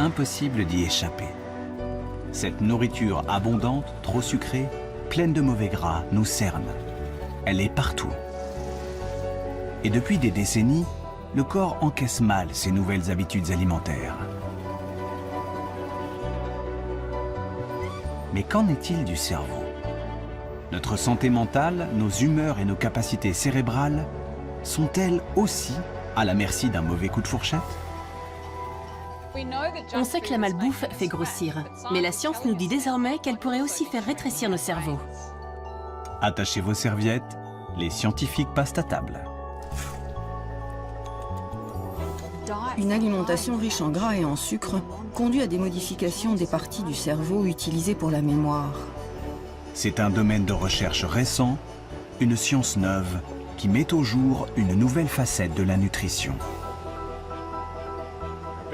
impossible d'y échapper. Cette nourriture abondante, trop sucrée, pleine de mauvais gras, nous cerne. Elle est partout. Et depuis des décennies, le corps encaisse mal ces nouvelles habitudes alimentaires. Mais qu'en est-il du cerveau? Notre santé mentale, nos humeurs et nos capacités cérébrales sont-elles aussi à la merci d'un mauvais coup de fourchette? On sait que la malbouffe fait grossir, mais la science nous dit désormais qu'elle pourrait aussi faire rétrécir nos cerveaux. Attachez vos serviettes, les scientifiques passent à table. Une alimentation riche en gras et en sucre conduit à des modifications des parties du cerveau utilisées pour la mémoire. C'est un domaine de recherche récent, une science neuve qui met au jour une nouvelle facette de la nutrition.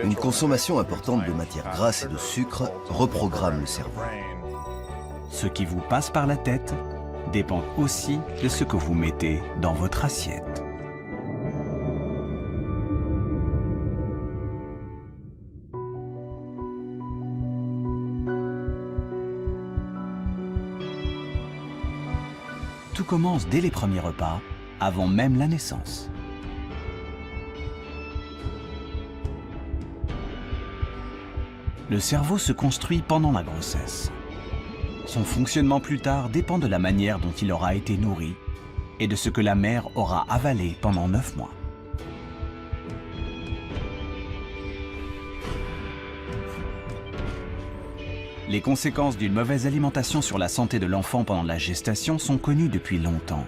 Une consommation importante de matières grasses et de sucre reprogramme le cerveau. Ce qui vous passe par la tête dépend aussi de ce que vous mettez dans votre assiette. Tout commence dès les premiers repas, avant même la naissance. Le cerveau se construit pendant la grossesse. Son fonctionnement plus tard dépend de la manière dont il aura été nourri et de ce que la mère aura avalé pendant 9 mois. Les conséquences d'une mauvaise alimentation sur la santé de l'enfant pendant la gestation sont connues depuis longtemps.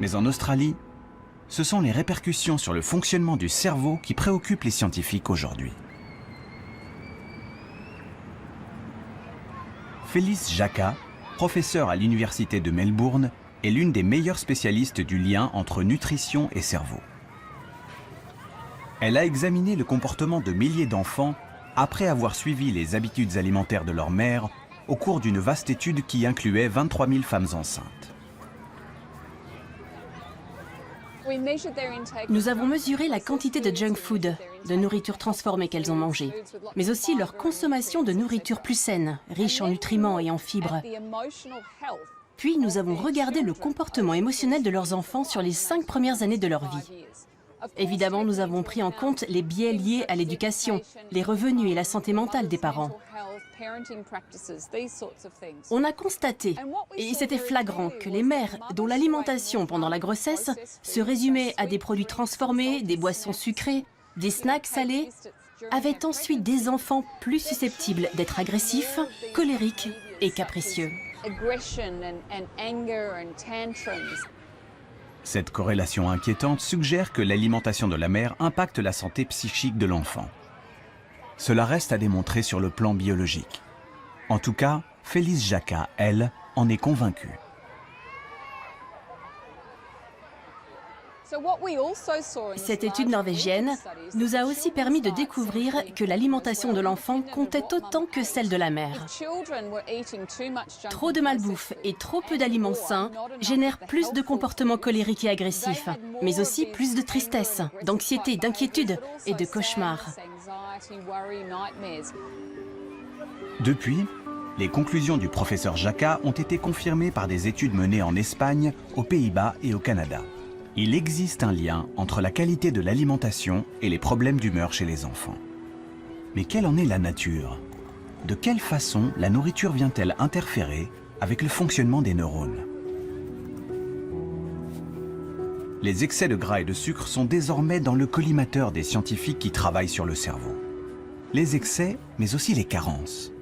Mais en Australie, ce sont les répercussions sur le fonctionnement du cerveau qui préoccupent les scientifiques aujourd'hui. Phyllis Jacka, professeure à l'université de Melbourne, est l'une des meilleures spécialistes du lien entre nutrition et cerveau. Elle a examiné le comportement de milliers d'enfants après avoir suivi les habitudes alimentaires de leur mère au cours d'une vaste étude qui incluait 23 000 femmes enceintes. Nous avons mesuré la quantité de junk food, de nourriture transformée qu'elles ont mangée, mais aussi leur consommation de nourriture plus saine, riche en nutriments et en fibres. Puis nous avons regardé le comportement émotionnel de leurs enfants sur les 5 premières années de leur vie. Évidemment, nous avons pris en compte les biais liés à l'éducation, les revenus et la santé mentale des parents. On a constaté, et c'était flagrant, que les mères dont l'alimentation pendant la grossesse se résumait à des produits transformés, des boissons sucrées, des snacks salés, avaient ensuite des enfants plus susceptibles d'être agressifs, colériques et capricieux. Cette corrélation inquiétante suggère que l'alimentation de la mère impacte la santé psychique de l'enfant. Cela reste à démontrer sur le plan biologique. En tout cas, Phyllis Jacka, elle, en est convaincue. Cette étude norvégienne nous a aussi permis de découvrir que l'alimentation de l'enfant comptait autant que celle de la mère. Trop de malbouffe et trop peu d'aliments sains génèrent plus de comportements colériques et agressifs, mais aussi plus de tristesse, d'anxiété, d'inquiétude et de cauchemars. Depuis, les conclusions du professeur Jacka ont été confirmées par des études menées en Espagne, aux Pays-Bas et au Canada. Il existe un lien entre la qualité de l'alimentation et les problèmes d'humeur chez les enfants. Mais quelle en est la nature? De quelle façon la nourriture vient-elle interférer avec le fonctionnement des neurones? Les excès de gras et de sucre sont désormais dans le collimateur des scientifiques qui travaillent sur le cerveau. Les excès, mais aussi les carences.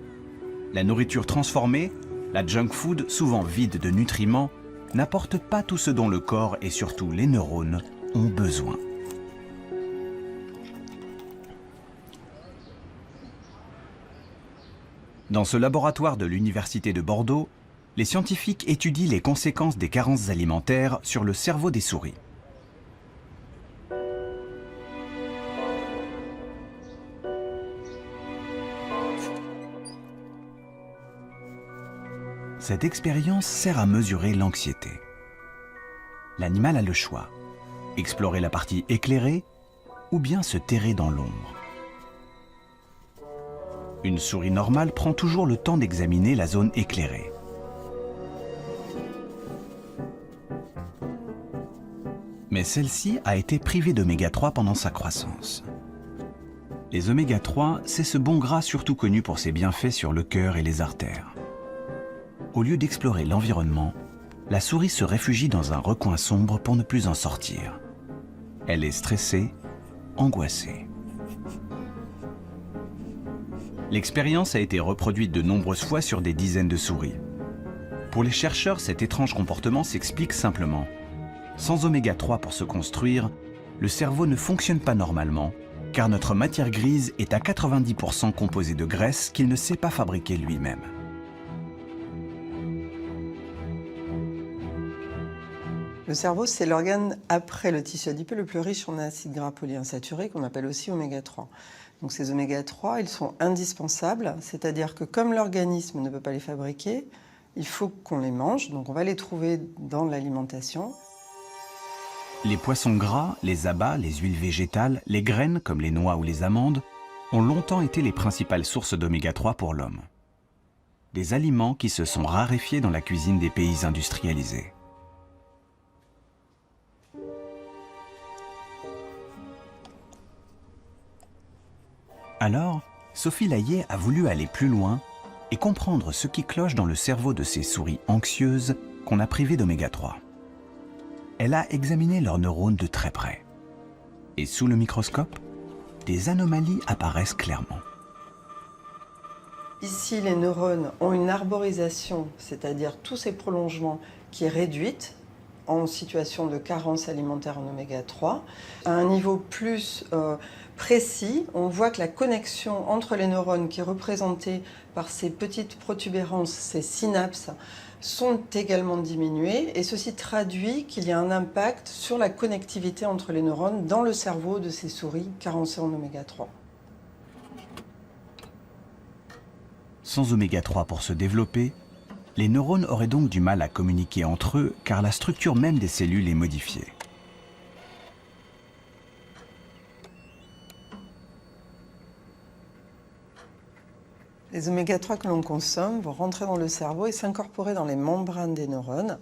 La nourriture transformée, la junk food souvent vide de nutriments, n'apporte pas tout ce dont le corps et surtout les neurones ont besoin. Dans ce laboratoire de l'Université de Bordeaux, les scientifiques étudient les conséquences des carences alimentaires sur le cerveau des souris. Cette expérience sert à mesurer l'anxiété. L'animal a le choix. Explorer la partie éclairée ou bien se terrer dans l'ombre. Une souris normale prend toujours le temps d'examiner la zone éclairée. Mais celle-ci a été privée d'oméga 3 pendant sa croissance. Les oméga 3, c'est ce bon gras surtout connu pour ses bienfaits sur le cœur et les artères. Au lieu d'explorer l'environnement, la souris se réfugie dans un recoin sombre pour ne plus en sortir. Elle est stressée, angoissée. L'expérience a été reproduite de nombreuses fois sur des dizaines de souris. Pour les chercheurs, cet étrange comportement s'explique simplement. Sans oméga 3 pour se construire, le cerveau ne fonctionne pas normalement, car notre matière grise est à 90% composée de graisse qu'il ne sait pas fabriquer lui-même. Le cerveau, c'est l'organe après le tissu adipeux le plus riche en acides gras polyinsaturés, qu'on appelle aussi oméga 3. Donc ces oméga 3, ils sont indispensables, c'est-à-dire que comme l'organisme ne peut pas les fabriquer, il faut qu'on les mange, donc on va les trouver dans l'alimentation. Les poissons gras, les abats, les huiles végétales, les graines comme les noix ou les amandes ont longtemps été les principales sources d'oméga 3 pour l'homme. Des aliments qui se sont raréfiés dans la cuisine des pays industrialisés. Alors, Sophie Layet a voulu aller plus loin et comprendre ce qui cloche dans le cerveau de ces souris anxieuses qu'on a privées d'oméga 3. Elle a examiné leurs neurones de très près. Et sous le microscope, des anomalies apparaissent clairement. Ici, les neurones ont une arborisation, c'est-à-dire tous ces prolongements qui est réduite en situation de carence alimentaire en oméga 3. À un niveau plus précis, on voit que la connexion entre les neurones qui est représentée par ces petites protubérances, ces synapses, sont également diminuées et ceci traduit qu'il y a un impact sur la connectivité entre les neurones dans le cerveau de ces souris carencées en oméga 3. Sans oméga 3 pour se développer, les neurones auraient donc du mal à communiquer entre eux car la structure même des cellules est modifiée. Les oméga 3 que l'on consomme vont rentrer dans le cerveau et s'incorporer dans les membranes des neurones.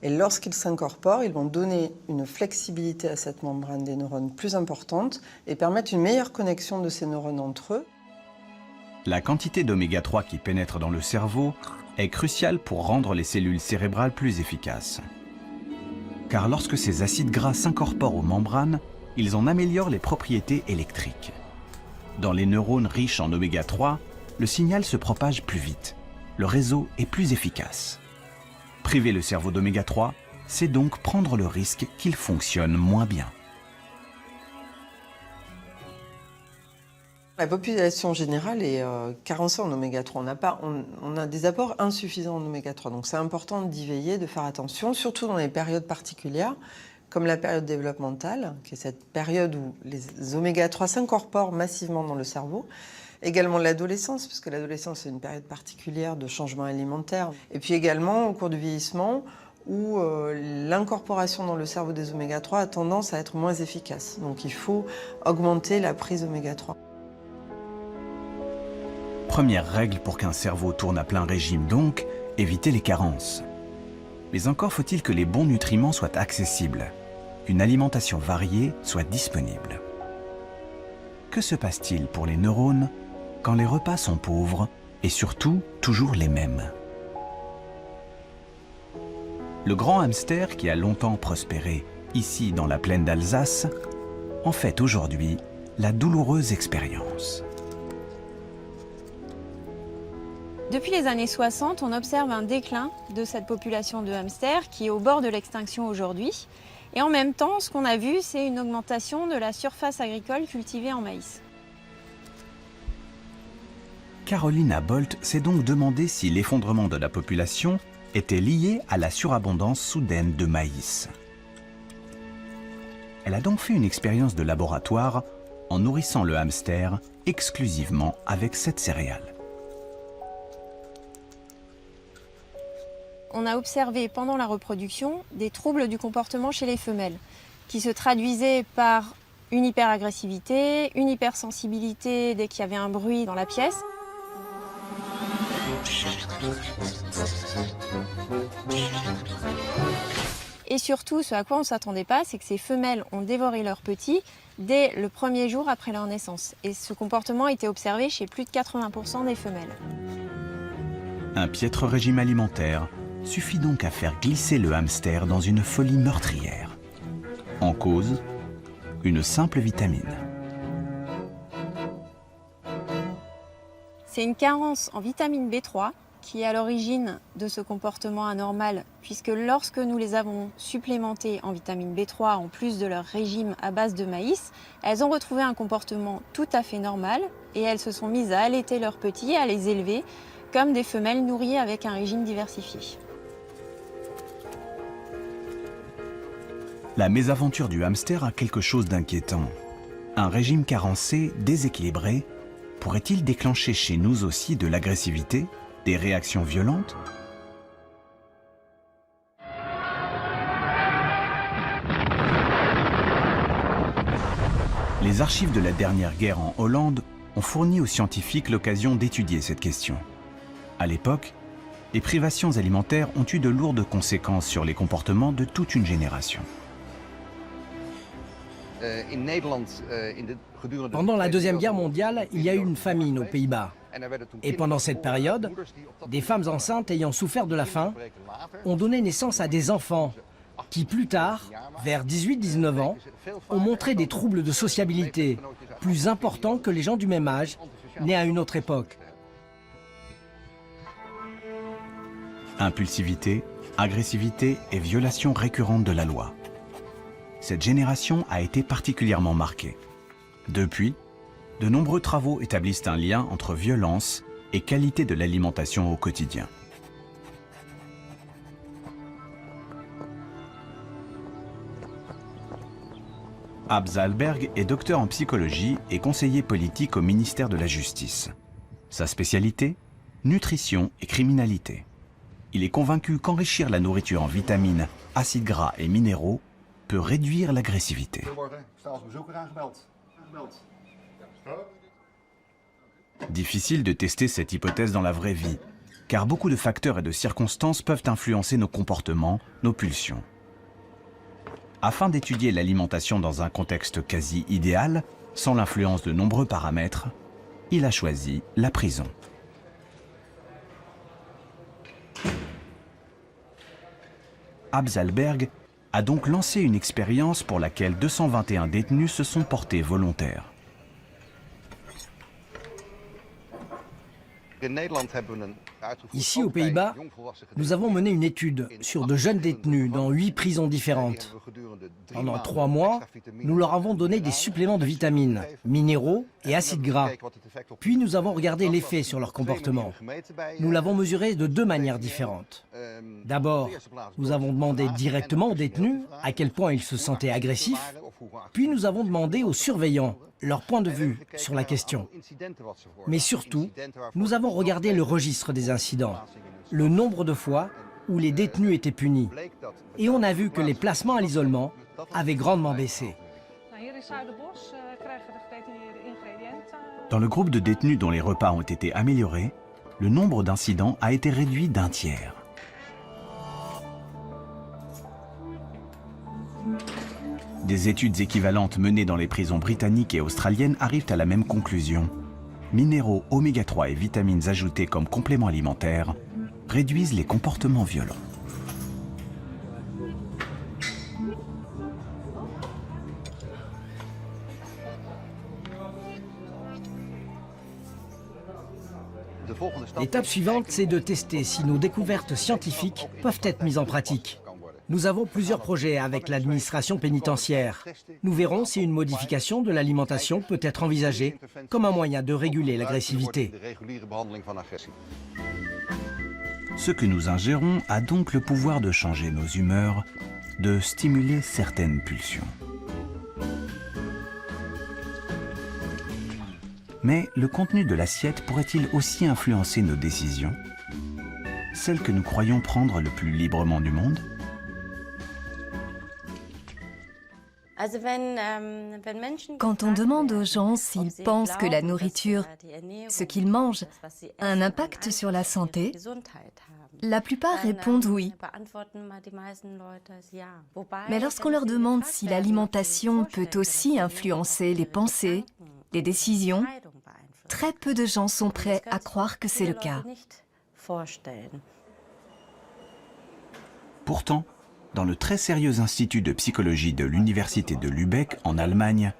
Et lorsqu'ils s'incorporent, ils vont donner une flexibilité à cette membrane des neurones plus importante et permettre une meilleure connexion de ces neurones entre eux. La quantité d'oméga 3 qui pénètre dans le cerveau est cruciale pour rendre les cellules cérébrales plus efficaces. Car lorsque ces acides gras s'incorporent aux membranes, ils en améliorent les propriétés électriques. Dans les neurones riches en oméga 3, le signal se propage plus vite. Le réseau est plus efficace. Priver le cerveau d'oméga 3, c'est donc prendre le risque qu'il fonctionne moins bien. La population générale est carencée en oméga 3. On a des apports insuffisants en oméga 3. Donc c'est important d'y veiller, de faire attention, surtout dans les périodes particulières, comme la période développementale, qui est cette période où les oméga 3 s'incorporent massivement dans le cerveau. Également l'adolescence, puisque l'adolescence est une période particulière de changement alimentaire. Et puis également au cours du vieillissement, où l'incorporation dans le cerveau des oméga 3 a tendance à être moins efficace. Donc il faut augmenter la prise oméga 3. Première règle pour qu'un cerveau tourne à plein régime donc, éviter les carences. Mais encore faut-il que les bons nutriments soient accessibles, qu'une alimentation variée soit disponible. Que se passe-t-il pour les neurones quand les repas sont pauvres et surtout toujours les mêmes? Le grand hamster qui a longtemps prospéré ici dans la plaine d'Alsace en fait aujourd'hui la douloureuse expérience. Depuis les années 60, on observe un déclin de cette population de hamsters qui est au bord de l'extinction aujourd'hui. Et en même temps, ce qu'on a vu, c'est une augmentation de la surface agricole cultivée en maïs. Carolina Bolt s'est donc demandé si l'effondrement de la population était lié à la surabondance soudaine de maïs. Elle a donc fait une expérience de laboratoire en nourrissant le hamster exclusivement avec cette céréale. On a observé pendant la reproduction des troubles du comportement chez les femelles, qui se traduisaient par une hyperagressivité, une hypersensibilité dès qu'il y avait un bruit dans la pièce. Et surtout, ce à quoi on ne s'attendait pas, c'est que ces femelles ont dévoré leurs petits dès le premier jour après leur naissance. Et ce comportement a été observé chez plus de 80% des femelles. Un piètre régime alimentaire suffit donc à faire glisser le hamster dans une folie meurtrière. En cause, une simple vitamine. C'est une carence en vitamine B3 qui est à l'origine de ce comportement anormal, puisque lorsque nous les avons supplémentées en vitamine B3, en plus de leur régime à base de maïs, elles ont retrouvé un comportement tout à fait normal et elles se sont mises à allaiter leurs petits, à les élever comme des femelles nourries avec un régime diversifié. La mésaventure du hamster a quelque chose d'inquiétant. Un régime carencé, déséquilibré, pourrait-il déclencher chez nous aussi de l'agressivité, des réactions violentes? Les archives de la dernière guerre en Hollande ont fourni aux scientifiques l'occasion d'étudier cette question. À l'époque, les privations alimentaires ont eu de lourdes conséquences sur les comportements de toute une génération. Pendant la Deuxième Guerre mondiale, il y a eu une famine aux Pays-Bas. Et pendant cette période, des femmes enceintes ayant souffert de la faim ont donné naissance à des enfants qui, plus tard, vers 18-19 ans, ont montré des troubles de sociabilité plus importants que les gens du même âge, nés à une autre époque. Impulsivité, agressivité et violation récurrente de la loi. Cette génération a été particulièrement marquée. Depuis, de nombreux travaux établissent un lien entre violence et qualité de l'alimentation au quotidien. Absalberg est docteur en psychologie et conseiller politique au ministère de la Justice. Sa spécialité, nutrition et criminalité. Il est convaincu qu'enrichir la nourriture en vitamines, acides gras et minéraux peut réduire l'agressivité. Difficile de tester cette hypothèse dans la vraie vie, car beaucoup de facteurs et de circonstances peuvent influencer nos comportements, nos pulsions. Afin d'étudier l'alimentation dans un contexte quasi idéal, sans l'influence de nombreux paramètres, il a choisi la prison. Absalberg a donc lancé une expérience pour laquelle 221 détenus se sont portés volontaires. Ici, aux Pays-Bas, nous avons mené une étude sur de jeunes détenus dans 8 prisons différentes. Pendant 3 mois, nous leur avons donné des suppléments de vitamines, minéraux et acides gras. Puis nous avons regardé l'effet sur leur comportement. Nous l'avons mesuré de 2 manières différentes. D'abord, nous avons demandé directement aux détenus à quel point ils se sentaient agressifs. Puis nous avons demandé aux surveillants leur point de vue sur la question. Mais surtout, nous avons regardé le registre des incidents, le nombre de fois où les détenus étaient punis. Et on a vu que les placements à l'isolement avaient grandement baissé. Dans le groupe de détenus dont les repas ont été améliorés, le nombre d'incidents a été réduit d'1 tiers. Des études équivalentes menées dans les prisons britanniques et australiennes arrivent à la même conclusion. Minéraux, oméga 3 et vitamines ajoutées comme compléments alimentaires réduisent les comportements violents. L'étape suivante, c'est de tester si nos découvertes scientifiques peuvent être mises en pratique. Nous avons plusieurs projets avec l'administration pénitentiaire. Nous verrons si une modification de l'alimentation peut être envisagée comme un moyen de réguler l'agressivité. Ce que nous ingérons a donc le pouvoir de changer nos humeurs, de stimuler certaines pulsions. Mais le contenu de l'assiette pourrait-il aussi influencer nos décisions? Celles que nous croyons prendre le plus librement du monde? Quand on demande aux gens s'ils pensent que la nourriture, ce qu'ils mangent, a un impact sur la santé, la plupart répondent oui. Mais lorsqu'on leur demande si l'alimentation peut aussi influencer les pensées, les décisions, très peu de gens sont prêts à croire que c'est le cas. Pourtant, dans le très sérieux institut de psychologie de l'université de Lübeck en Allemagne,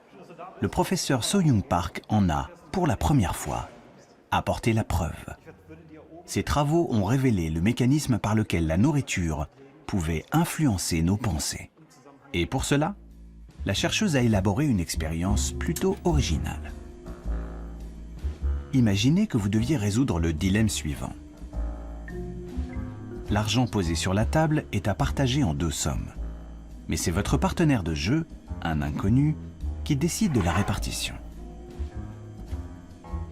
le professeur So-Young Park en a, pour la première fois, apporté la preuve. Ses travaux ont révélé le mécanisme par lequel la nourriture pouvait influencer nos pensées. Et pour cela, la chercheuse a élaboré une expérience plutôt originale. Imaginez que vous deviez résoudre le dilemme suivant. L'argent posé sur la table est à partager en 2 sommes. Mais c'est votre partenaire de jeu, un inconnu, qui décide de la répartition.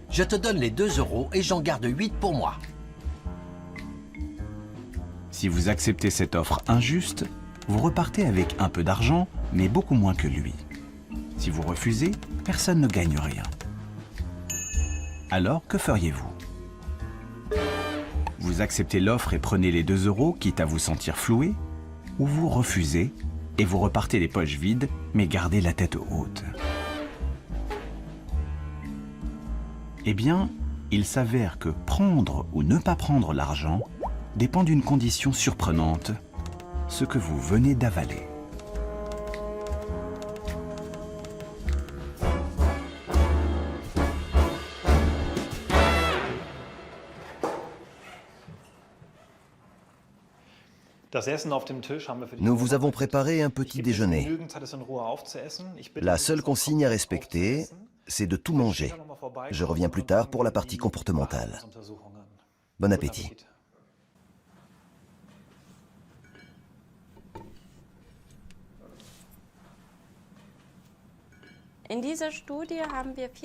Je te donne les 2 € et j'en garde 8 pour moi. Si vous acceptez cette offre injuste, vous repartez avec un peu d'argent, mais beaucoup moins que lui. Si vous refusez, personne ne gagne rien. Alors, que feriez-vous ? Vous acceptez l'offre et prenez les 2 €, quitte à vous sentir floué, ou vous refusez et vous repartez les poches vides, mais gardez la tête haute. Eh bien, il s'avère que prendre ou ne pas prendre l'argent dépend d'une condition surprenante, ce que vous venez d'avaler. Nous vous avons préparé un petit déjeuner. La seule consigne à respecter, c'est de tout manger. Je reviens plus tard pour la partie comportementale. Bon appétit.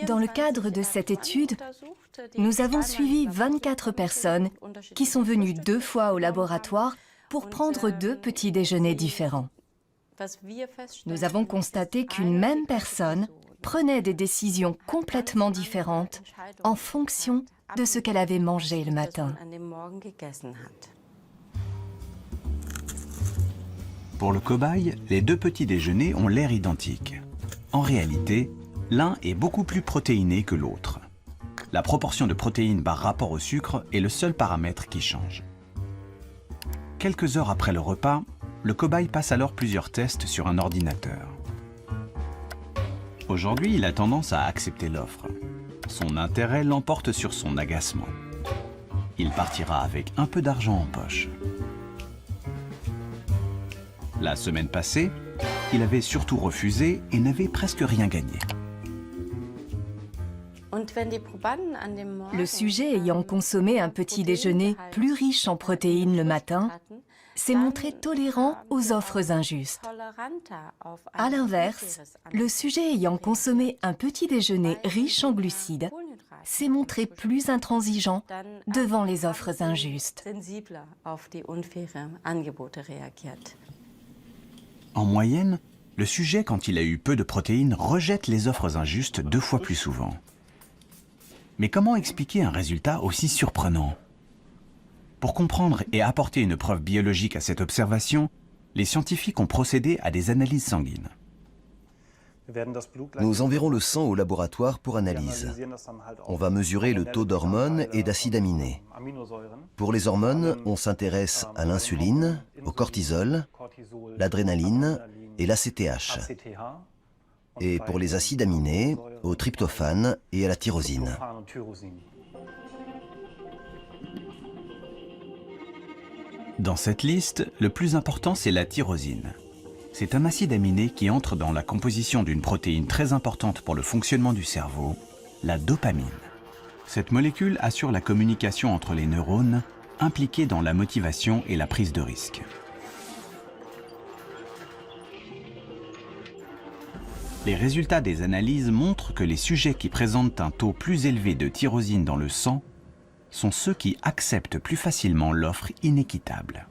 Dans le cadre de cette étude, nous avons suivi 24 personnes qui sont venues 2 fois au laboratoire pour prendre 2 petits déjeuners différents. Nous avons constaté qu'une même personne prenait des décisions complètement différentes en fonction de ce qu'elle avait mangé le matin. Pour le cobaye, les 2 petits déjeuners ont l'air identiques. En réalité, l'un est beaucoup plus protéiné que l'autre. La proportion de protéines par rapport au sucre est le seul paramètre qui change. Quelques heures après le repas, le cobaye passe alors plusieurs tests sur un ordinateur. Aujourd'hui, il a tendance à accepter l'offre. Son intérêt l'emporte sur son agacement. Il partira avec un peu d'argent en poche. La semaine passée, il avait surtout refusé et n'avait presque rien gagné. Le sujet ayant consommé un petit déjeuner plus riche en protéines le matin s'est montré tolérant aux offres injustes. À l'inverse, le sujet ayant consommé un petit déjeuner riche en glucides s'est montré plus intransigeant devant les offres injustes. En moyenne, le sujet, quand il a eu peu de protéines, rejette les offres injustes 2 fois plus souvent. Mais comment expliquer un résultat aussi surprenant ? Pour comprendre et apporter une preuve biologique à cette observation, les scientifiques ont procédé à des analyses sanguines. Nous enverrons le sang au laboratoire pour analyse. On va mesurer le taux d'hormones et d'acides aminés. Pour les hormones, on s'intéresse à l'insuline, au cortisol, l'adrénaline et l'ACTH. Et pour les acides aminés, au tryptophane et à la tyrosine. Dans cette liste, le plus important, c'est la tyrosine. C'est un acide aminé qui entre dans la composition d'une protéine très importante pour le fonctionnement du cerveau, la dopamine. Cette molécule assure la communication entre les neurones, impliqués dans la motivation et la prise de risque. Les résultats des analyses montrent que les sujets qui présentent un taux plus élevé de tyrosine dans le sang sont ceux qui acceptent plus facilement l'offre inéquitable.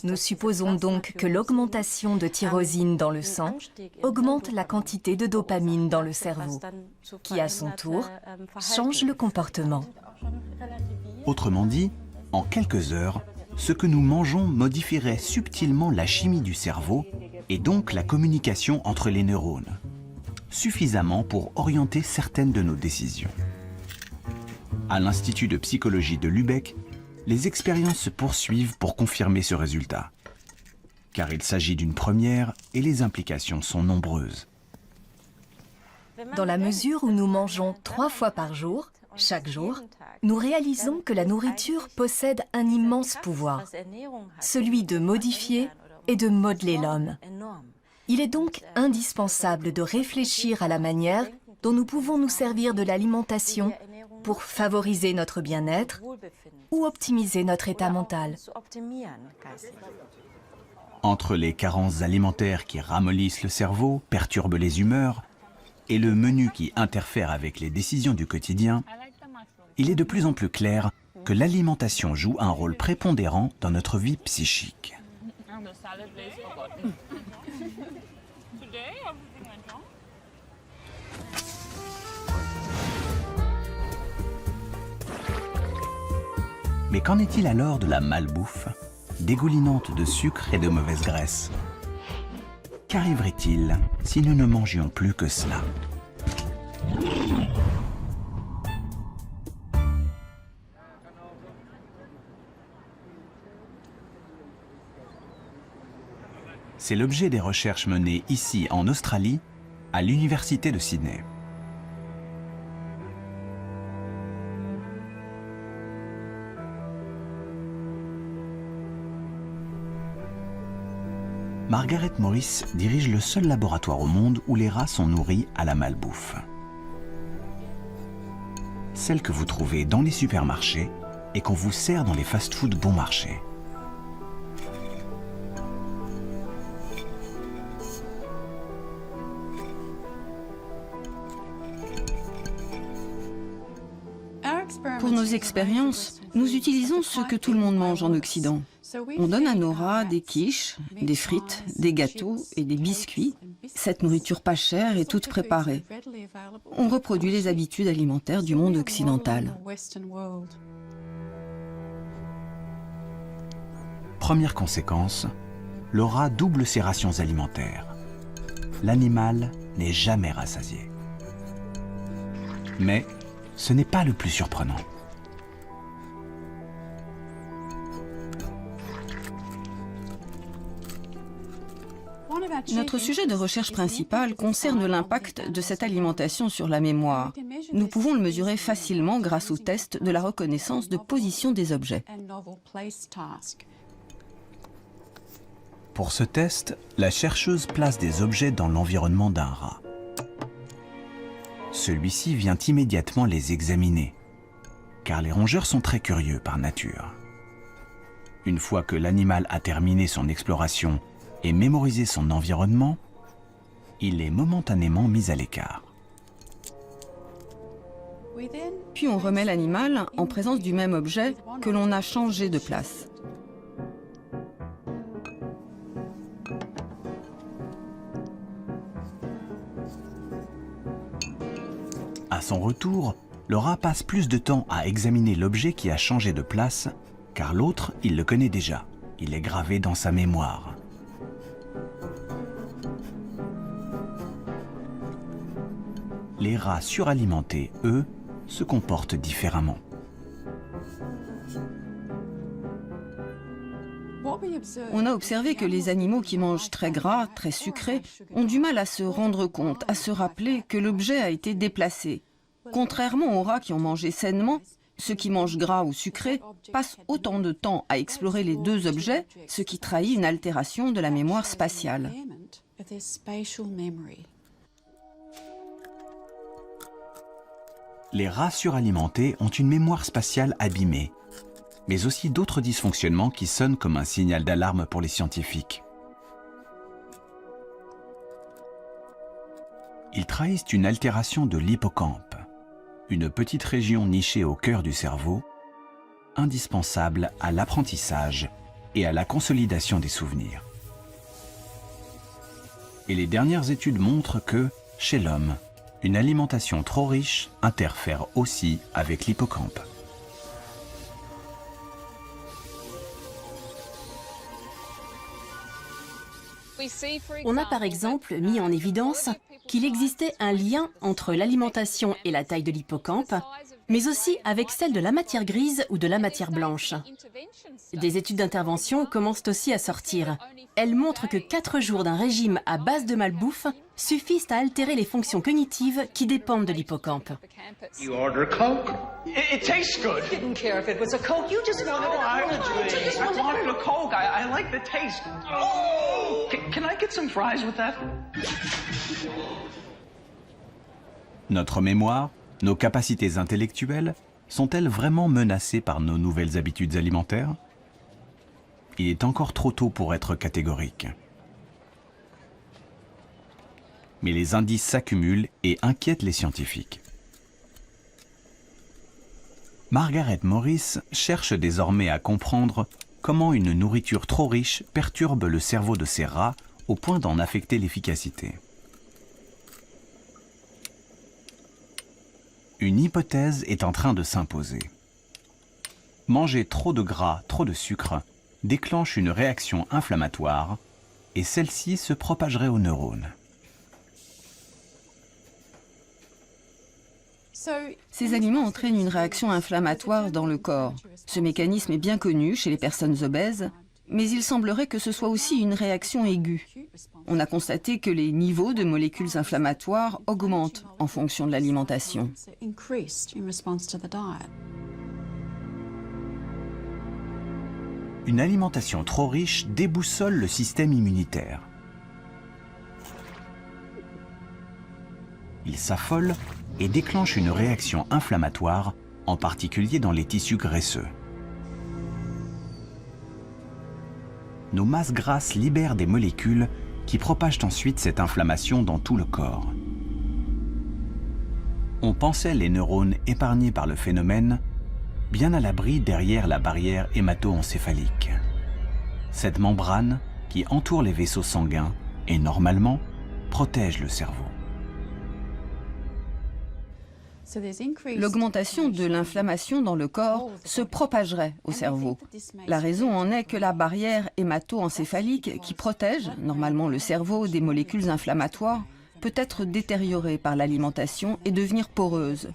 Nous supposons donc que l'augmentation de tyrosine dans le sang augmente la quantité de dopamine dans le cerveau, qui à son tour change le comportement. Autrement dit, en quelques heures, ce que nous mangeons modifierait subtilement la chimie du cerveau et donc la communication entre les neurones, suffisamment pour orienter certaines de nos décisions. À l'Institut de psychologie de Lübeck, les expériences se poursuivent pour confirmer ce résultat, car il s'agit d'une première et les implications sont nombreuses. Dans la mesure où nous mangeons 3 fois par jour, chaque jour, nous réalisons que la nourriture possède un immense pouvoir, celui de modifier et de modeler l'homme. Il est donc indispensable de réfléchir à la manière dont nous pouvons nous servir de l'alimentation pour favoriser notre bien-être ou optimiser notre état mental. Entre les carences alimentaires qui ramollissent le cerveau, perturbent les humeurs, et le menu qui interfère avec les décisions du quotidien, il est de plus en plus clair que l'alimentation joue un rôle prépondérant dans notre vie psychique. Mais qu'en est-il alors de la malbouffe, dégoulinante de sucre et de mauvaise graisse? Qu'arriverait-il si nous ne mangions plus que cela? C'est l'objet des recherches menées ici en Australie, à l'Université de Sydney. Margaret Morris dirige le seul laboratoire au monde où les rats sont nourris à la malbouffe. Celle que vous trouvez dans les supermarchés et qu'on vous sert dans les fast-foods bon marché. Pour nos expériences, nous utilisons ce que tout le monde mange en Occident. On donne à nos rats des quiches, des frites, des gâteaux et des biscuits. Cette nourriture pas chère est toute préparée. On reproduit les habitudes alimentaires du monde occidental. Première conséquence, le rat double ses rations alimentaires. L'animal n'est jamais rassasié. Mais ce n'est pas le plus surprenant. Notre sujet de recherche principal concerne l'impact de cette alimentation sur la mémoire. Nous pouvons le mesurer facilement grâce au test de la reconnaissance de position des objets. Pour ce test, la chercheuse place des objets dans l'environnement d'un rat. Celui-ci vient immédiatement les examiner, car les rongeurs sont très curieux par nature. Une fois que l'animal a terminé son exploration et mémorisé son environnement, il est momentanément mis à l'écart. Puis on remet l'animal en présence du même objet que l'on a changé de place. À son retour, le rat passe plus de temps à examiner l'objet qui a changé de place, car l'autre, il le connaît déjà. Il est gravé dans sa mémoire. Les rats suralimentés, eux, se comportent différemment. On a observé que les animaux qui mangent très gras, très sucré, ont du mal à se rendre compte, à se rappeler que l'objet a été déplacé. Contrairement aux rats qui ont mangé sainement, ceux qui mangent gras ou sucré passent autant de temps à explorer les deux objets, ce qui trahit une altération de la mémoire spatiale. Les rats suralimentés ont une mémoire spatiale abîmée, mais aussi d'autres dysfonctionnements qui sonnent comme un signal d'alarme pour les scientifiques. Ils trahissent une altération de l'hippocampe, une petite région nichée au cœur du cerveau, indispensable à l'apprentissage et à la consolidation des souvenirs. Et les dernières études montrent que, chez l'homme, une alimentation trop riche interfère aussi avec l'hippocampe. On a par exemple mis en évidence qu'il existait un lien entre l'alimentation et la taille de l'hippocampe, mais aussi avec celle de la matière grise ou de la matière blanche. Des études d'intervention commencent aussi à sortir. Elles montrent que 4 jours d'un régime à base de malbouffe suffisent à altérer les fonctions cognitives qui dépendent de l'hippocampe. You order Coke? It tastes good. I didn't care if it was a Coke. You just wanted I wanted a Coke. I like the taste. Oh! Can I get some fries with that? Notre mémoire, nos capacités intellectuelles, sont-elles vraiment menacées par nos nouvelles habitudes alimentaires? Il est encore trop tôt pour être catégorique. Mais les indices s'accumulent et inquiètent les scientifiques. Margaret Morris cherche désormais à comprendre comment une nourriture trop riche perturbe le cerveau de ces rats au point d'en affecter l'efficacité. Une hypothèse est en train de s'imposer. Manger trop de gras, trop de sucre, déclenche une réaction inflammatoire et celle-ci se propagerait aux neurones. Ces aliments entraînent une réaction inflammatoire dans le corps. Ce mécanisme est bien connu chez les personnes obèses, mais il semblerait que ce soit aussi une réaction aiguë. On a constaté que les niveaux de molécules inflammatoires augmentent en fonction de l'alimentation. Une alimentation trop riche déboussole le système immunitaire. Il s'affole et déclenche une réaction inflammatoire, en particulier dans les tissus graisseux. Nos masses grasses libèrent des molécules qui propagent ensuite cette inflammation dans tout le corps. On pensait les neurones épargnés par le phénomène, bien à l'abri derrière la barrière hémato-encéphalique. Cette membrane, qui entoure les vaisseaux sanguins et normalement protège le cerveau. L'augmentation de l'inflammation dans le corps se propagerait au cerveau. La raison en est que la barrière hémato-encéphalique qui protège normalement le cerveau des molécules inflammatoires peut être détériorée par l'alimentation et devenir poreuse.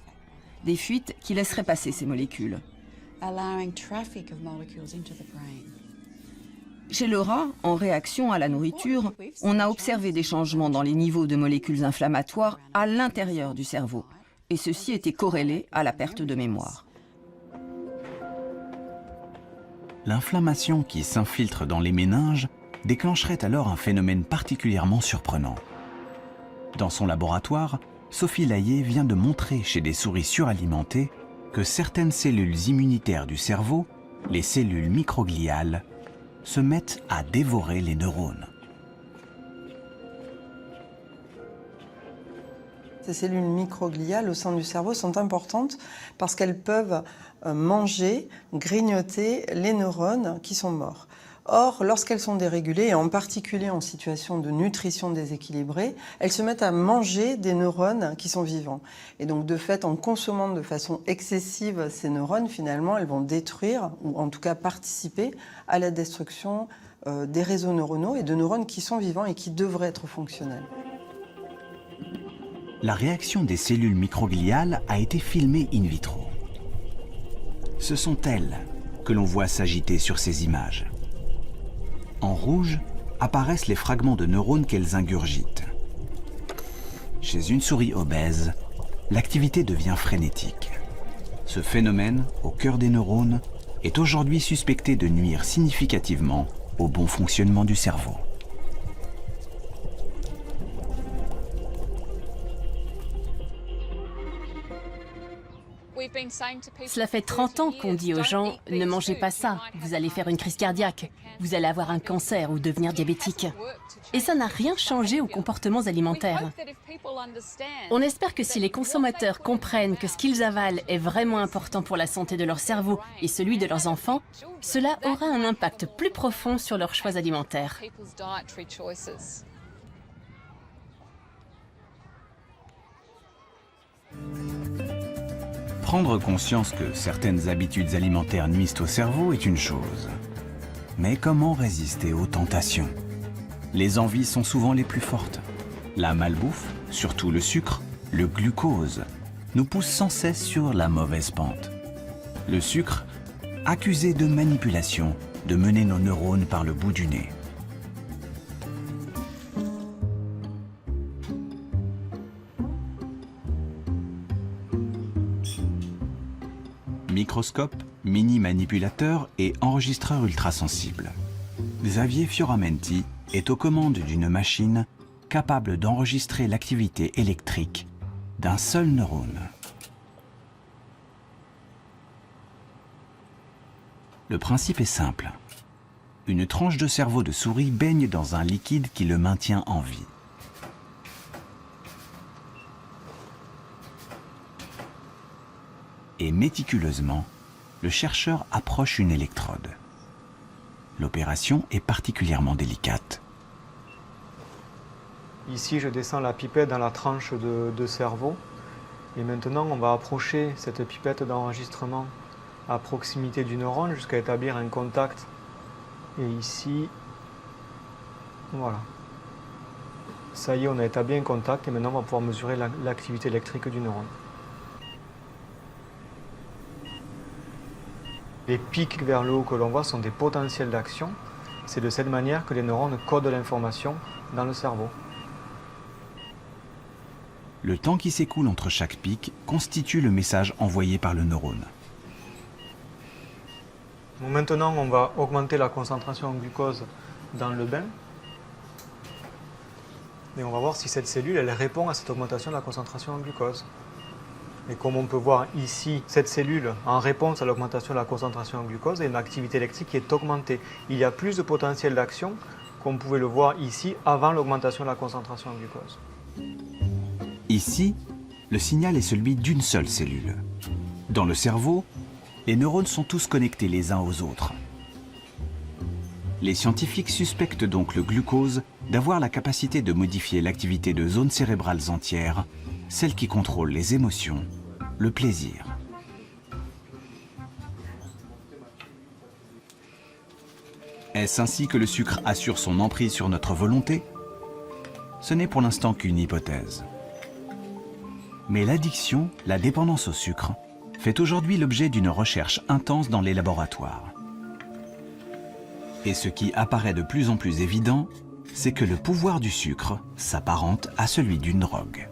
Des fuites qui laisseraient passer ces molécules. Chez le rat, en réaction à la nourriture, on a observé des changements dans les niveaux de molécules inflammatoires à l'intérieur du cerveau. Et ceci était corrélé à la perte de mémoire. L'inflammation qui s'infiltre dans les méninges déclencherait alors un phénomène particulièrement surprenant. Dans son laboratoire, Sophie Layet vient de montrer chez des souris suralimentées que certaines cellules immunitaires du cerveau, les cellules microgliales, se mettent à dévorer les neurones. Ces cellules microgliales au sein du cerveau sont importantes parce qu'elles peuvent manger, grignoter les neurones qui sont morts. Or, lorsqu'elles sont dérégulées, et en particulier en situation de nutrition déséquilibrée, elles se mettent à manger des neurones qui sont vivants. Et donc, de fait, en consommant de façon excessive ces neurones, finalement, elles vont détruire, ou en tout cas participer à la destruction des réseaux neuronaux et de neurones qui sont vivants et qui devraient être fonctionnels. La réaction des cellules microgliales a été filmée in vitro. Ce sont elles que l'on voit s'agiter sur ces images. En rouge apparaissent les fragments de neurones qu'elles ingurgitent. Chez une souris obèse, l'activité devient frénétique. Ce phénomène, au cœur des neurones, est aujourd'hui suspecté de nuire significativement au bon fonctionnement du cerveau. Cela fait 30 ans qu'on dit aux gens « Ne mangez pas ça, vous allez faire une crise cardiaque, vous allez avoir un cancer ou devenir diabétique ». Et ça n'a rien changé aux comportements alimentaires. On espère que si les consommateurs comprennent que ce qu'ils avalent est vraiment important pour la santé de leur cerveau et celui de leurs enfants, cela aura un impact plus profond sur leurs choix alimentaires. Prendre conscience que certaines habitudes alimentaires nuisent au cerveau est une chose. Mais comment résister aux tentations? Les envies sont souvent les plus fortes. La malbouffe, surtout le sucre, le glucose, nous pousse sans cesse sur la mauvaise pente. Le sucre, accusé de manipulation, de mener nos neurones par le bout du nez. Microscope, mini-manipulateur et enregistreur ultrasensible. Xavier Fioramenti est aux commandes d'une machine capable d'enregistrer l'activité électrique d'un seul neurone. Le principe est simple. Une tranche de cerveau de souris baigne dans un liquide qui le maintient en vie. Et méticuleusement, le chercheur approche une électrode. L'opération est particulièrement délicate. Ici, je descends la pipette dans la tranche de cerveau. Et maintenant, on va approcher cette pipette d'enregistrement à proximité du neurone jusqu'à établir un contact. Et ici, voilà. Ça y est, on a établi un contact et maintenant, on va pouvoir mesurer l'activité électrique du neurone. Les pics vers le haut que l'on voit sont des potentiels d'action. C'est de cette manière que les neurones codent l'information dans le cerveau. Le temps qui s'écoule entre chaque pic constitue le message envoyé par le neurone. Donc maintenant, on va augmenter la concentration en glucose dans le bain. Et on va voir si cette cellule elle répond à cette augmentation de la concentration en glucose. Et comme on peut voir ici, cette cellule, en réponse à l'augmentation de la concentration en glucose, a une activité électrique qui est augmentée. Il y a plus de potentiel d'action qu'on pouvait le voir ici avant l'augmentation de la concentration en glucose. Ici, le signal est celui d'une seule cellule. Dans le cerveau, les neurones sont tous connectés les uns aux autres. Les scientifiques suspectent donc le glucose d'avoir la capacité de modifier l'activité de zones cérébrales entières, celles qui contrôlent les émotions, le plaisir. Est-ce ainsi que le sucre assure son emprise sur notre volonté? Ce n'est pour l'instant qu'une hypothèse. Mais l'addiction, la dépendance au sucre, fait aujourd'hui l'objet d'une recherche intense dans les laboratoires. Et ce qui apparaît de plus en plus évident, c'est que le pouvoir du sucre s'apparente à celui d'une drogue.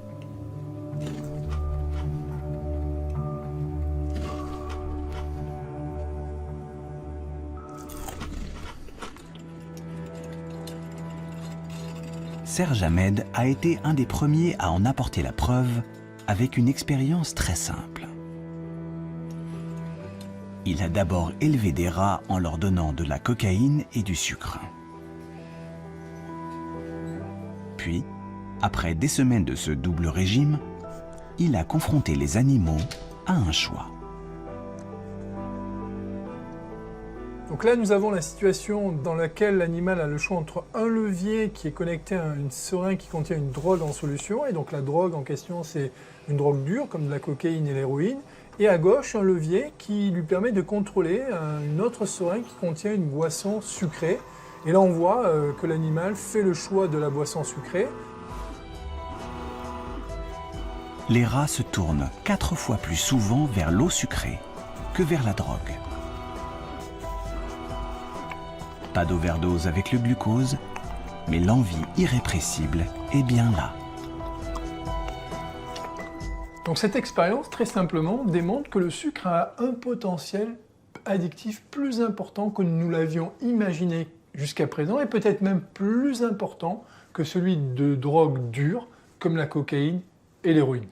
Serge Ahmed a été un des premiers à en apporter la preuve avec une expérience très simple. Il a d'abord élevé des rats en leur donnant de la cocaïne et du sucre. Puis, après des semaines de ce double régime, il a confronté les animaux à un choix. Donc là, nous avons la situation dans laquelle l'animal a le choix entre un levier qui est connecté à une seringue qui contient une drogue en solution, et donc la drogue en question, c'est une drogue dure, comme de la cocaïne et l'héroïne, et à gauche, un levier qui lui permet de contrôler une autre seringue qui contient une boisson sucrée. Et là, on voit que l'animal fait le choix de la boisson sucrée. Les rats se tournent 4 fois plus souvent vers l'eau sucrée que vers la drogue. Pas d'overdose avec le glucose, mais l'envie irrépressible est bien là. Donc cette expérience, très simplement, démontre que le sucre a un potentiel addictif plus important que nous l'avions imaginé jusqu'à présent, et peut-être même plus important que celui de drogues dures, comme la cocaïne et l'héroïne.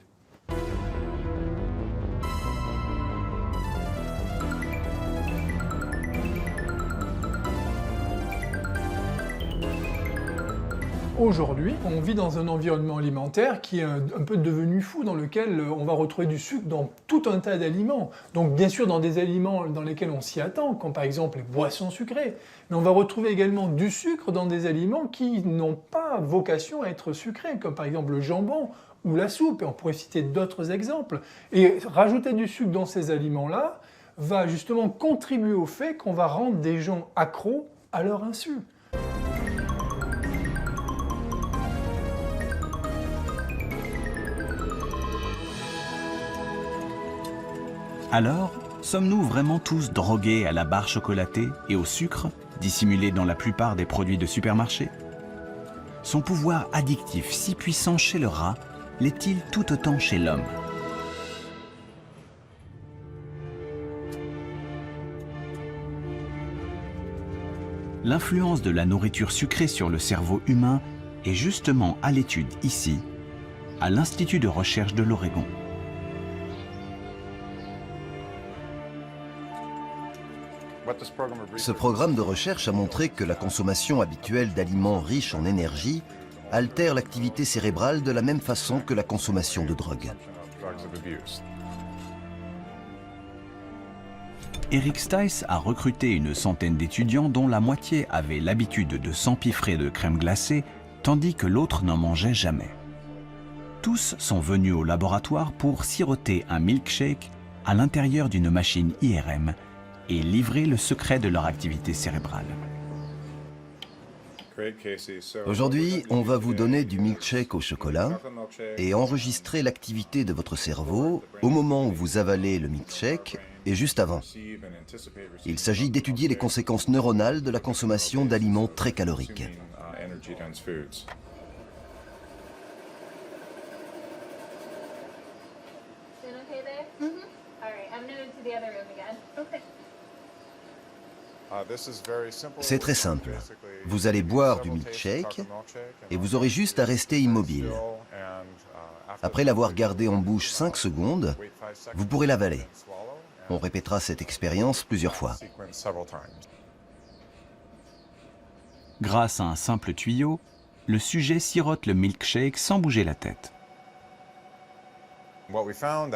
Aujourd'hui, on vit dans un environnement alimentaire qui est un peu devenu fou, dans lequel on va retrouver du sucre dans tout un tas d'aliments. Donc bien sûr dans des aliments dans lesquels on s'y attend, comme par exemple les boissons sucrées, mais on va retrouver également du sucre dans des aliments qui n'ont pas vocation à être sucrés, comme par exemple le jambon ou la soupe, et on pourrait citer d'autres exemples. Et rajouter du sucre dans ces aliments-là va justement contribuer au fait qu'on va rendre des gens accros à leur insu. Alors, sommes-nous vraiment tous drogués à la barre chocolatée et au sucre, dissimulé dans la plupart des produits de supermarché? Son pouvoir addictif si puissant chez le rat l'est-il tout autant chez l'homme? L'influence de la nourriture sucrée sur le cerveau humain est justement à l'étude ici, à l'Institut de recherche de l'Oregon. Ce programme de recherche a montré que la consommation habituelle d'aliments riches en énergie altère l'activité cérébrale de la même façon que la consommation de drogue. Eric Stice a recruté une centaine d'étudiants dont la moitié avait l'habitude de s'empiffrer de crème glacée, tandis que l'autre n'en mangeait jamais. Tous sont venus au laboratoire pour siroter un milkshake à l'intérieur d'une machine IRM et livrer le secret de leur activité cérébrale. Aujourd'hui, on va vous donner du milkshake au chocolat et enregistrer l'activité de votre cerveau au moment où vous avalez le milkshake et juste avant. Il s'agit d'étudier les conséquences neuronales de la consommation d'aliments très caloriques. C'est très simple. Vous allez boire du milkshake et vous aurez juste à rester immobile. Après l'avoir gardé en bouche 5 secondes, vous pourrez l'avaler. On répétera cette expérience plusieurs fois. Grâce à un simple tuyau, le sujet sirote le milkshake sans bouger la tête.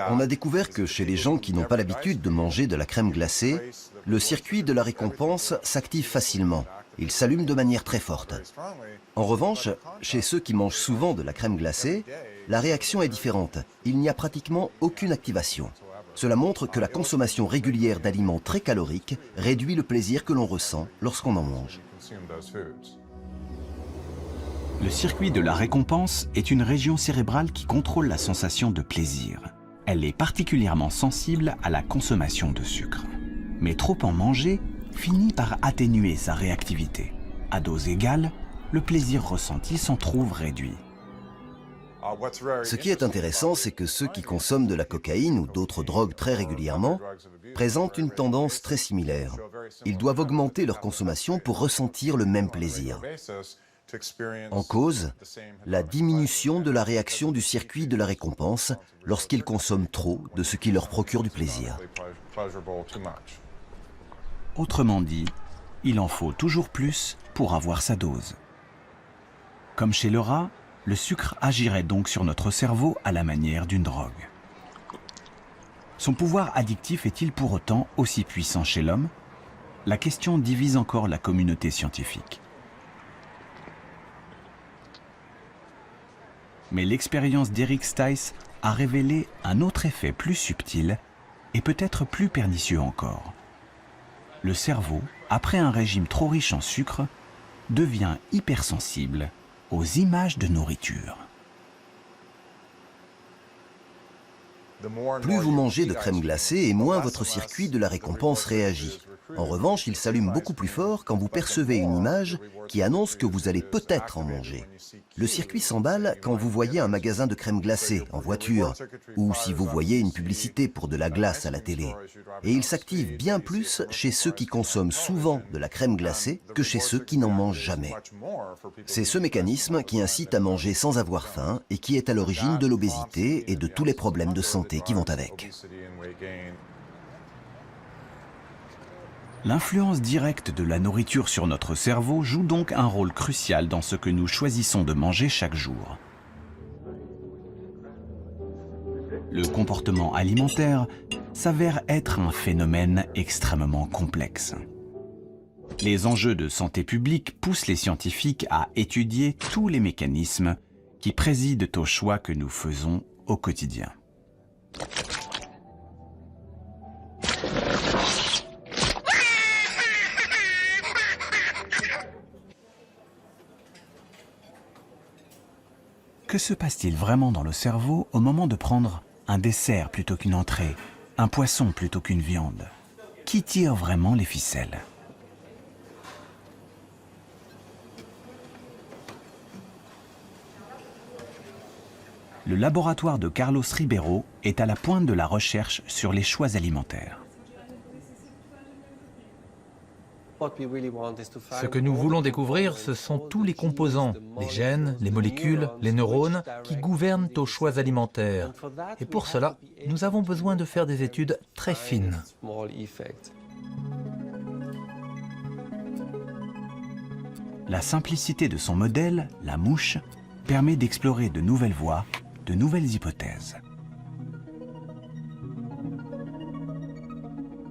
On a découvert que chez les gens qui n'ont pas l'habitude de manger de la crème glacée, le circuit de la récompense s'active facilement. Il s'allume de manière très forte. En revanche, chez ceux qui mangent souvent de la crème glacée, la réaction est différente. Il n'y a pratiquement aucune activation. Cela montre que la consommation régulière d'aliments très caloriques réduit le plaisir que l'on ressent lorsqu'on en mange. Le circuit de la récompense est une région cérébrale qui contrôle la sensation de plaisir. Elle est particulièrement sensible à la consommation de sucre. Mais trop en manger finit par atténuer sa réactivité. À dose égale, le plaisir ressenti s'en trouve réduit. Ce qui est intéressant, c'est que ceux qui consomment de la cocaïne ou d'autres drogues très régulièrement présentent une tendance très similaire. Ils doivent augmenter leur consommation pour ressentir le même plaisir. En cause, la diminution de la réaction du circuit de la récompense lorsqu'ils consomment trop de ce qui leur procure du plaisir. Autrement dit, il en faut toujours plus pour avoir sa dose. Comme chez le rat, le sucre agirait donc sur notre cerveau à la manière d'une drogue. Son pouvoir addictif est-il pour autant aussi puissant chez l'homme? La question divise encore la communauté scientifique. Mais l'expérience d'Eric Stice a révélé un autre effet plus subtil et peut-être plus pernicieux encore. Le cerveau, après un régime trop riche en sucre, devient hypersensible aux images de nourriture. Plus vous mangez de crème glacée et moins votre circuit de la récompense réagit. En revanche, il s'allume beaucoup plus fort quand vous percevez une image qui annonce que vous allez peut-être en manger. Le circuit s'emballe quand vous voyez un magasin de crème glacée en voiture ou si vous voyez une publicité pour de la glace à la télé. Et il s'active bien plus chez ceux qui consomment souvent de la crème glacée que chez ceux qui n'en mangent jamais. C'est ce mécanisme qui incite à manger sans avoir faim et qui est à l'origine de l'obésité et de tous les problèmes de santé qui vont avec. L'influence directe de la nourriture sur notre cerveau joue donc un rôle crucial dans ce que nous choisissons de manger chaque jour. Le comportement alimentaire s'avère être un phénomène extrêmement complexe. Les enjeux de santé publique poussent les scientifiques à étudier tous les mécanismes qui président aux choix que nous faisons au quotidien. Que se passe-t-il vraiment dans le cerveau au moment de prendre un dessert plutôt qu'une entrée, un poisson plutôt qu'une viande? Qui tire vraiment les ficelles? Le laboratoire de Carlos Ribeiro est à la pointe de la recherche sur les choix alimentaires. Ce que nous voulons découvrir, ce sont tous les composants, les gènes, les molécules, les neurones, qui gouvernent aux choix alimentaires. Et pour cela, nous avons besoin de faire des études très fines. La simplicité de son modèle, la mouche, permet d'explorer de nouvelles voies, de nouvelles hypothèses.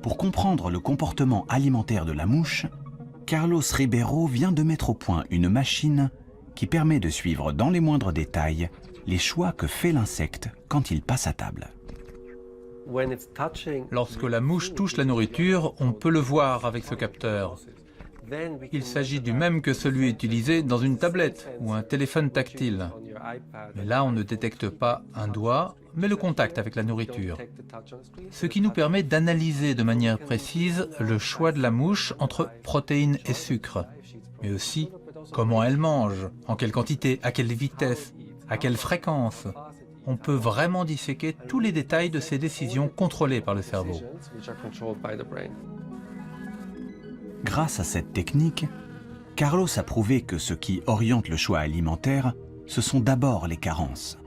Pour comprendre le comportement alimentaire de la mouche, Carlos Ribeiro vient de mettre au point une machine qui permet de suivre dans les moindres détails les choix que fait l'insecte quand il passe à table. Lorsque la mouche touche la nourriture, on peut le voir avec ce capteur. Il s'agit du même que celui utilisé dans une tablette ou un téléphone tactile. Mais là, on ne détecte pas un doigt, mais le contact avec la nourriture. Ce qui nous permet d'analyser de manière précise le choix de la mouche entre protéines et sucre, mais aussi comment elle mange, en quelle quantité, à quelle vitesse, à quelle fréquence. On peut vraiment disséquer tous les détails de ces décisions contrôlées par le cerveau. Grâce à cette technique, Carlos a prouvé que ce qui oriente le choix alimentaire, ce sont d'abord les carences.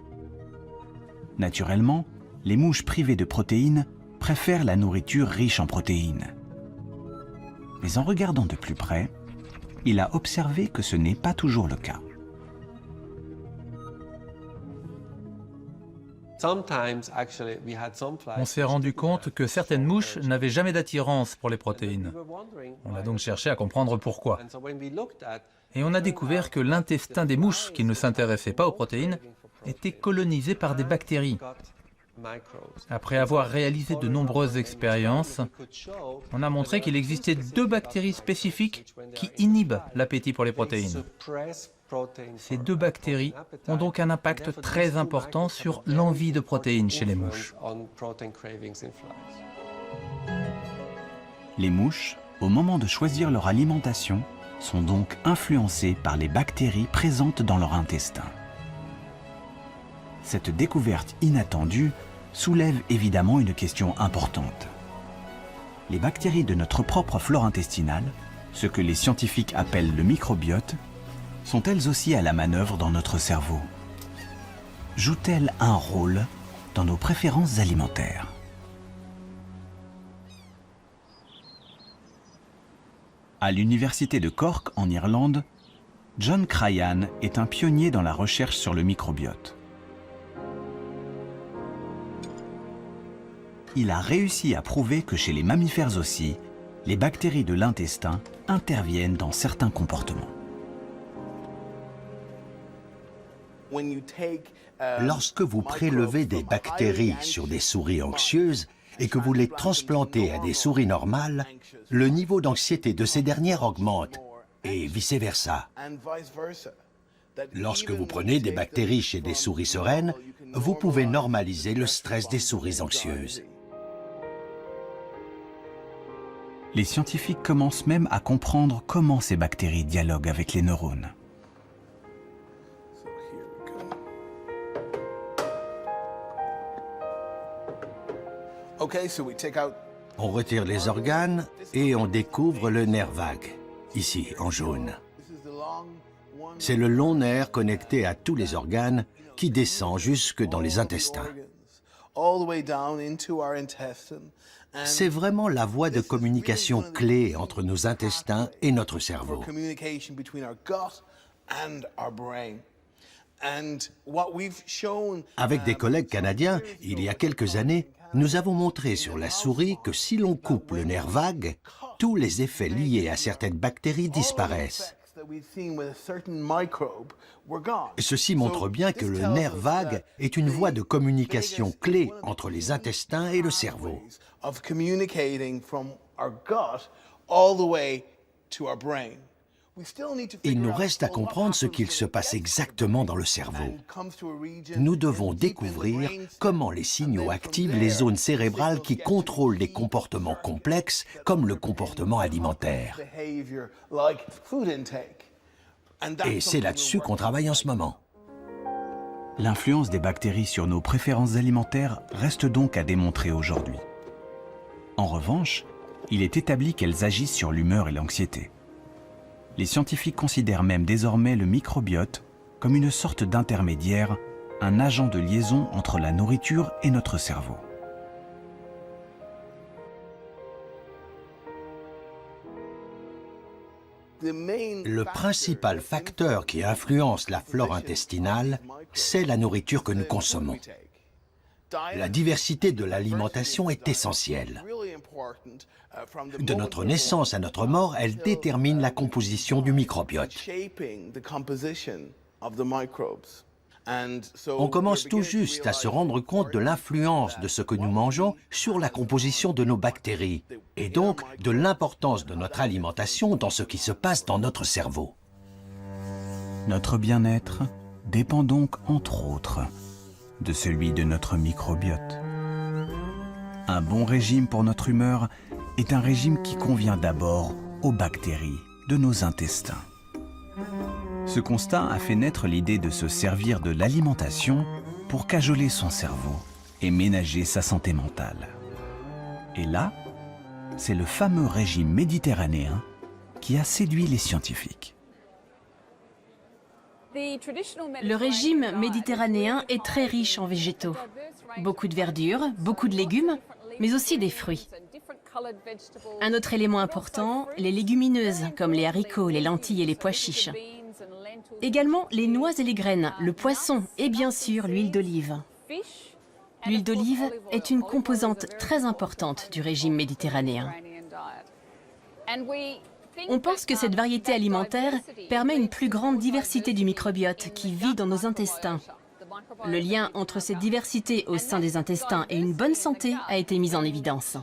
Naturellement, les mouches privées de protéines préfèrent la nourriture riche en protéines. Mais en regardant de plus près, il a observé que ce n'est pas toujours le cas. On s'est rendu compte que certaines mouches n'avaient jamais d'attirance pour les protéines. On a donc cherché à comprendre pourquoi. Et on a découvert que l'intestin des mouches qui ne s'intéressaient pas aux protéines était colonisé par des bactéries. Après avoir réalisé de nombreuses expériences, on a montré qu'il existait 2 bactéries spécifiques qui inhibent l'appétit pour les protéines. Ces 2 bactéries ont donc un impact très important sur l'envie de protéines chez les mouches. Les mouches, au moment de choisir leur alimentation, sont donc influencées par les bactéries présentes dans leur intestin. Cette découverte inattendue soulève évidemment une question importante. Les bactéries de notre propre flore intestinale, ce que les scientifiques appellent le microbiote, sont elles aussi à la manœuvre dans notre cerveau? Jouent-elles un rôle dans nos préférences alimentaires? À l'université de Cork, en Irlande, John Cryan est un pionnier dans la recherche sur le microbiote. Il a réussi à prouver que chez les mammifères aussi, les bactéries de l'intestin interviennent dans certains comportements. Lorsque vous prélevez des bactéries sur des souris anxieuses et que vous les transplantez à des souris normales, le niveau d'anxiété de ces dernières augmente et vice-versa. Lorsque vous prenez des bactéries chez des souris sereines, vous pouvez normaliser le stress des souris anxieuses. Les scientifiques commencent même à comprendre comment ces bactéries dialoguent avec les neurones. On retire les organes et on découvre le nerf vague, ici en jaune. C'est le long nerf connecté à tous les organes qui descend jusque dans les intestins. C'est vraiment la voie de communication clé entre nos intestins et notre cerveau. Avec des collègues canadiens, il y a quelques années, nous avons montré sur la souris que si l'on coupe le nerf vague, tous les effets liés à certaines bactéries disparaissent. Ceci montre bien que le nerf vague est une voie de communication clé entre les intestins et le cerveau. Il nous reste à comprendre ce qu'il se passe exactement dans le cerveau. Nous devons découvrir comment les signaux activent les zones cérébrales qui contrôlent des comportements complexes comme le comportement alimentaire. Et c'est là-dessus qu'on travaille en ce moment. L'influence des bactéries sur nos préférences alimentaires reste donc à démontrer aujourd'hui. En revanche, il est établi qu'elles agissent sur l'humeur et l'anxiété. Les scientifiques considèrent même désormais le microbiote comme une sorte d'intermédiaire, un agent de liaison entre la nourriture et notre cerveau. Le principal facteur qui influence la flore intestinale, c'est la nourriture que nous consommons. La diversité de l'alimentation est essentielle. De notre naissance à notre mort, elle détermine la composition du microbiote. On commence tout juste à se rendre compte de l'influence de ce que nous mangeons sur la composition de nos bactéries, et donc de l'importance de notre alimentation dans ce qui se passe dans notre cerveau. Notre bien-être dépend donc, entre autres, de celui de notre microbiote. Un bon régime pour notre humeur est un régime qui convient d'abord aux bactéries de nos intestins. Ce constat a fait naître l'idée de se servir de l'alimentation pour cajoler son cerveau et ménager sa santé mentale. Et là, c'est le fameux régime méditerranéen qui a séduit les scientifiques. Le régime méditerranéen est très riche en végétaux. Beaucoup de verdure, beaucoup de légumes, mais aussi des fruits. Un autre élément important, les légumineuses, comme les haricots, les lentilles et les pois chiches. Également les noix et les graines, le poisson et bien sûr l'huile d'olive. L'huile d'olive est une composante très importante du régime méditerranéen. On pense que cette variété alimentaire permet une plus grande diversité du microbiote qui vit dans nos intestins. Le lien entre cette diversité au sein des intestins et une bonne santé a été mis en évidence.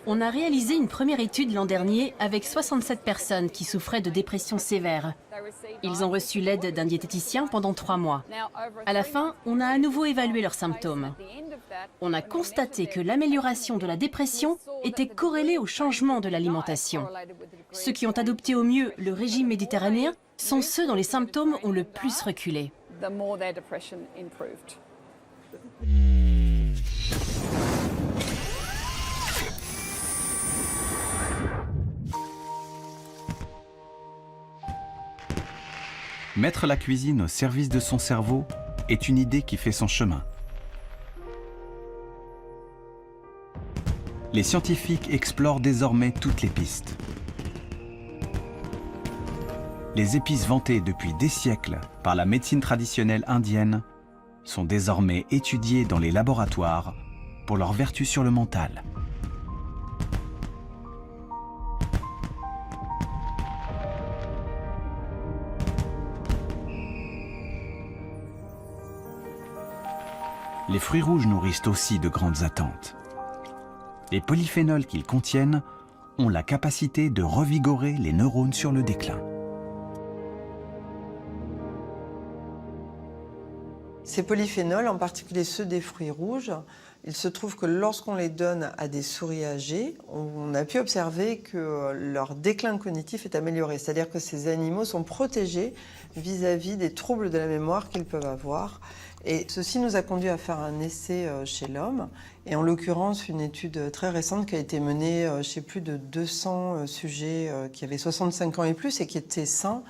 On a réalisé une première étude l'an dernier avec 67 personnes qui souffraient de dépression sévère. Ils ont reçu l'aide d'un diététicien pendant 3 mois. À la fin, on a à nouveau évalué leurs symptômes. On a constaté que l'amélioration de la dépression était corrélée au changement de l'alimentation. Ceux qui ont adopté au mieux le régime méditerranéen sont ceux dont les symptômes ont le plus reculé. Mettre la cuisine au service de son cerveau est une idée qui fait son chemin. Les scientifiques explorent désormais toutes les pistes. Les épices vantées depuis des siècles par la médecine traditionnelle indienne sont désormais étudiées dans les laboratoires pour leurs vertus sur le mental. Les fruits rouges nourrissent aussi de grandes attentes. Les polyphénols qu'ils contiennent ont la capacité de revigorer les neurones sur le déclin. Ces polyphénols, en particulier ceux des fruits rouges, il se trouve que lorsqu'on les donne à des souris âgées, on a pu observer que leur déclin cognitif est amélioré. C'est-à-dire que ces animaux sont protégés vis-à-vis des troubles de la mémoire qu'ils peuvent avoir. Et ceci nous a conduit à faire un essai chez l'homme, et en l'occurrence une étude très récente qui a été menée chez plus de 200 sujets qui avaient 65 ans et plus et qui étaient sains,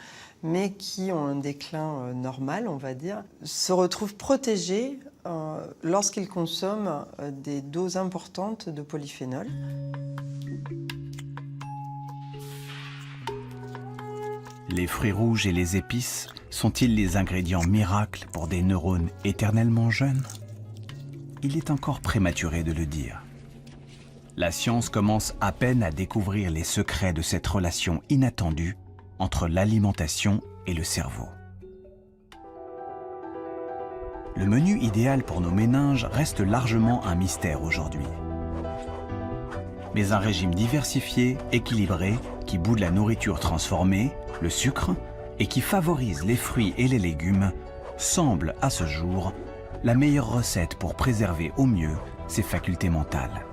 mais qui ont un déclin normal, on va dire, se retrouvent protégés lorsqu'ils consomment des doses importantes de polyphénol. Les fruits rouges et les épices sont-ils les ingrédients miracles pour des neurones éternellement jeunes? Il est encore prématuré de le dire. La science commence à peine à découvrir les secrets de cette relation inattendue entre l'alimentation et le cerveau. Le menu idéal pour nos méninges reste largement un mystère aujourd'hui. Mais un régime diversifié, équilibré, qui boude la nourriture transformée, le sucre, et qui favorise les fruits et les légumes, semble à ce jour la meilleure recette pour préserver au mieux ses facultés mentales.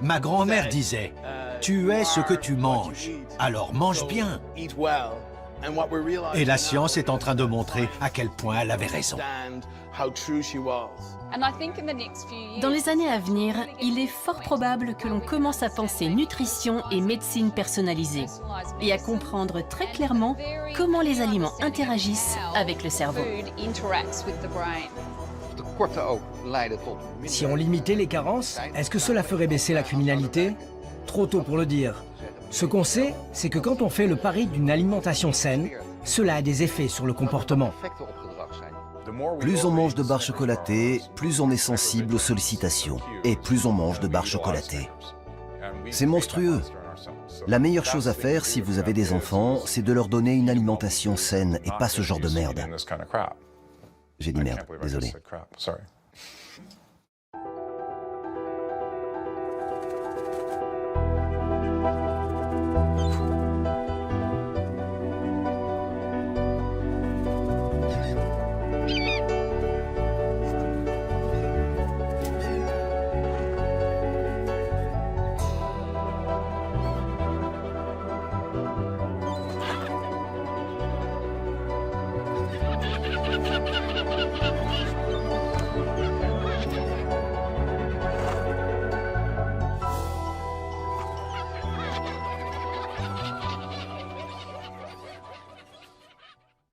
Ma grand-mère disait, tu es ce que tu manges, alors mange bien. Et la science est en train de montrer à quel point elle avait raison. Dans les années à venir, il est fort probable que l'on commence à penser nutrition et médecine personnalisée et à comprendre très clairement comment les aliments interagissent avec le cerveau. Si on limitait les carences, est-ce que cela ferait baisser la criminalité? Trop tôt pour le dire. Ce qu'on sait, c'est que quand on fait le pari d'une alimentation saine, cela a des effets sur le comportement. Plus on mange de barres chocolatées, plus on est sensible aux sollicitations. Et plus on mange de barres chocolatées. C'est monstrueux. La meilleure chose à faire si vous avez des enfants, c'est de leur donner une alimentation saine et pas ce genre de merde. J'ai dit merde, désolé.